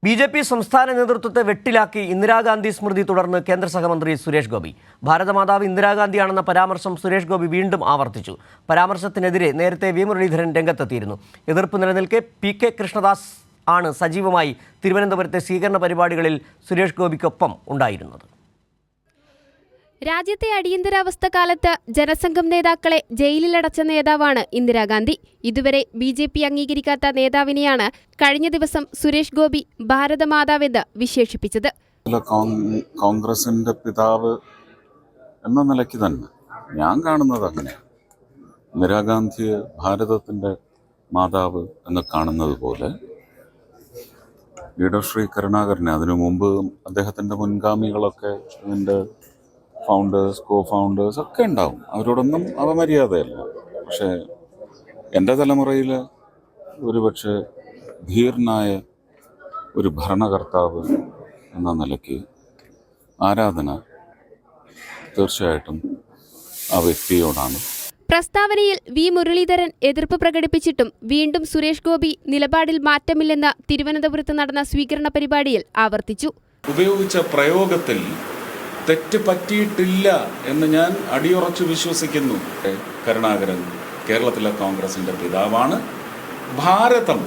BJP. സംസ്ഥാന നേതൃത്വത്തെ വെട്ടിലാക്കി ഇന്ദിരാഗാന്ധി സ്മൃതി തുടർന്ന് കേന്ദ്ര സഹമന്ത്രി സുരേഷ് ഗോപി. ഭാരതമാതാവ് ഇന്ദിരാഗാന്ധിയാണെന്ന പരാമർശം സുരേഷ് ഗോപി വീണ്ടും ആവർത്തിച്ചു. പരാമർശത്തിനെതിരെ നേരത്തെ വി മുരളീധരൻ രംഗത്തെത്തിയിരുന്നു. എതിർപ്പ് നിലനിൽക്കെ പി.കെ. കൃഷ്ണദാസ് ആണ് സജീവമായി തിരുവനന്തപുരത്തെ സ്വീകരണ പരിപാടികളിൽ സുരേഷ് ഗോപിക്കൊപ്പം ഉണ്ടായിരുന്നത്. രാജ്യത്തെ അടിയന്തരാവസ്ഥ കാലത്ത് ജനസംഘം നേതാക്കളെ ജയിലിലടച്ച നേതാവാണ് ഇന്ദിരാഗാന്ധി. ഇതുവരെ ബി.ജെ.പി. അംഗീകരിക്കാത്ത നേതാവിനെയാണ് കഴിഞ്ഞ ദിവസം സുരേഷ് ഗോപി ഭാരതമാതാവെന്ന് വിശേഷിപ്പിച്ചത്. കോൺഗ്രസിന്റെ പിതാവ് എന്ന നിലയ്ക്ക് തന്നെ ഞാൻ കാണുന്നത് അങ്ങനെയാണ്. ഇന്ദിരാഗാന്ധിയെ ഭാരതത്തിന്റെ മാതാവ് എന്ന് കാണുന്നത് പോലെ ലീഡർ ശ്രീ കരുണാകരനെ, അതിനു മുമ്പ് അദ്ദേഹത്തിന്റെ മുൻഗാമികളൊക്കെ ഇതിന്റെ ഫൗണ്ടേഴ്സ്, കോ ഫൗണ്ടേഴ്സ് ഒക്കെ ഉണ്ടാവും. അവരോടൊന്നും അപമര്യാദയല്ല. പക്ഷേ എൻ്റെ തലമുറയിൽ ഒരുപക്ഷെ ധീരനായ ഒരു ഭരണകർത്താവ് എന്ന നിലയ്ക്ക് ആരാധന തീർച്ചയായിട്ടും ആ വ്യക്തിയോടാണ്. പ്രസ്താവനയിൽ വി മുരളീധരൻ എതിർപ്പ് പ്രകടിപ്പിച്ചിട്ടും വീണ്ടും സുരേഷ് ഗോപി നിലപാടിൽ മാറ്റമില്ലെന്ന് തിരുവനന്തപുരത്ത് നടന്ന സ്വീകരണ പരിപാടിയിൽ ആവർത്തിച്ചു. ഉപയോഗിച്ച പ്രയോഗത്തിൽ തെറ്റ് പറ്റിയിട്ടില്ല എന്ന് ഞാൻ അടിയുറച്ചു വിശ്വസിക്കുന്നു. കരുണാകരൻ കേരളത്തിലെ കോൺഗ്രസിന്റെ പിതാവാണ്. ഭാരതം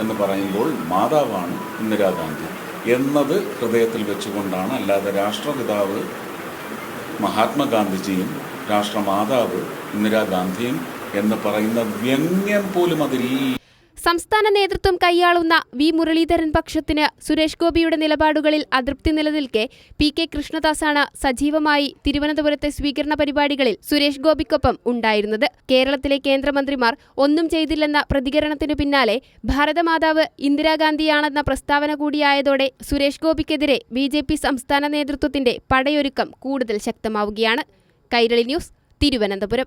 എന്ന് പറയുമ്പോൾ മാതാവാണ് ഇന്ദിരാഗാന്ധി എന്നത് ഹൃദയത്തിൽ വെച്ചുകൊണ്ടാണ്. അല്ലാതെ രാഷ്ട്രപിതാവ് മഹാത്മാഗാന്ധിജിയും രാഷ്ട്രമാതാവ് ഇന്ദിരാഗാന്ധിയും എന്ന് പറയുന്ന വ്യംഗ്യം പോലും അതിൽ. സംസ്ഥാന നേതൃത്വം കൈയാളുന്ന വി മുരളീധരൻ പക്ഷത്തിന് സുരേഷ് ഗോപിയുടെ നിലപാടുകളിൽ അതൃപ്തി നിലനിൽക്കെ പി.കെ. കൃഷ്ണദാസാണ് സജീവമായി തിരുവനന്തപുരത്തെ സ്വീകരണ പരിപാടികളിൽ സുരേഷ് ഗോപിക്കൊപ്പം ഉണ്ടായിരുന്നത്. കേരളത്തിലെ കേന്ദ്രമന്ത്രിമാർ ഒന്നും ചെയ്തില്ലെന്ന പ്രതികരണത്തിനു പിന്നാലെ ഭാരതമാതാവ് ഇന്ദിരാഗാന്ധിയാണെന്ന പ്രസ്താവന കൂടിയായതോടെ സുരേഷ് ഗോപിക്കെതിരെ ബി.ജെ.പി. സംസ്ഥാന നേതൃത്വത്തിന്റെ പടയൊരുക്കം കൂടുതൽ ശക്തമാവുകയാണ്. കൈരളി ന്യൂസ്, തിരുവനന്തപുരം.